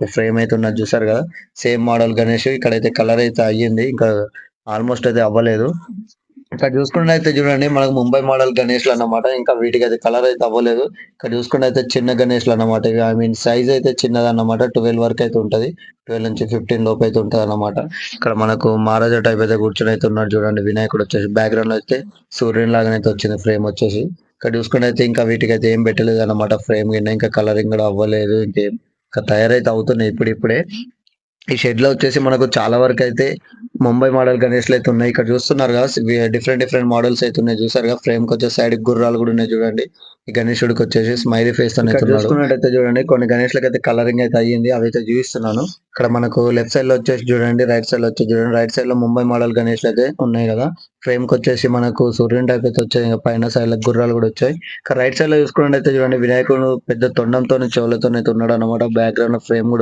Frame అయితే ఉన్నది చూసారు కదా! సేమ్ మోడల్ గణేష్ ఇక్కడైతే కలర్ అయితే అయ్యింది. ఇంకా ఆల్మోస్ట్ అయితే అవ్వలేదు. ఇక్కడ చూసుకున్నట్టయితే చూడండి మనకు ముంబై మోడల్ గణేష్‌లన్నమాట. ఇంకా వీటికైతే కలర్ అయితే అవ్వలేదు. ఇక్కడ చూసుకున్నట్టయితే చిన్న గణేష్‌లన్నమాట. ఇవి ఐ మీన్ సైజ్ అయితే చిన్నదన్నమాట. 12 వరకైతే ఉంటది. 12-15 లోపైతే ఉంటదన్నమాట. ఇక్కడ మనకు మహారాజా టైప్ అయితే కూర్చొనైతే ఉన్నాడు చూడండి. వినాయకుడొచ్చేసి బ్యాక్‌గ్రౌండ్‌లో అయితే సూర్యుని లాగానైతే వచ్చింది ఫ్రేమ్ వచ్చేసి. ఇక్కడ చూసుకున్నట్టయితే ఇంకా వీటికైతే ఏం పెట్టలేదన్నమాట ఫ్రేమ్ గిన. ఇంకా కలరింగ్ గూడా అవ్వలేదు. ఇంకేం ఇంకా తయారైతే అవుతున్నాయి ఇప్పుడిప్పుడే. ఈ షెడ్‌లో వచ్చేసి మనకు చాలా వరకైతే ముంబై మోడల్ గణేష్‌లయితే ఉన్నాయి. ఇక్కడ చూస్తున్నారు కదా! డిఫరెంట్ డిఫరెంట్ మోడల్స్ అయితే ఉన్నాయి చూసారుగా. ఫ్రేమ్‌కొచ్చేసి సైడ్‌కి గుర్రాలు గూడా ఉన్నాయి చూడండి. ఈ గణేశుడికొచ్చేసి స్మైలీ ఫేస్ తోనైతే ఇక్కడ ఉన్నాడు. చూసుకున్నట్టయితే చూడండి కొన్ని గణేష్‌లకైతే కలరింగ్ అయితే అయ్యింది. అవైతే చూపిస్తున్నాను. ఇక్కడ మనకు లెఫ్ట్ సైడ్‌లో వచ్చేసి చూడండి, రైట్ సైడ్‌లో వచ్చేసి చూడండి. రైట్ సైడ్‌లో ముంబై మోడల్ గణేష్‌లయితే ఉన్నాయి గదా! ఫ్రేమ్‌కొచ్చేసి మనకు సూర్యుని టైప్ అయితే వచ్చాయి. పైన సైడ్‌లో గుర్రాలు గూడా వచ్చాయి. ఇక రైట్ సైడ్‌లో చూసుకున్నట్టయితే చూడండి వినాయకుడు పెద్ద తొండంతోని, చెవులతోనైతే ఉన్నాడన్నమాట. బ్యాక్‌గ్రౌండ్‌లో ఫ్రేమ్ గూడా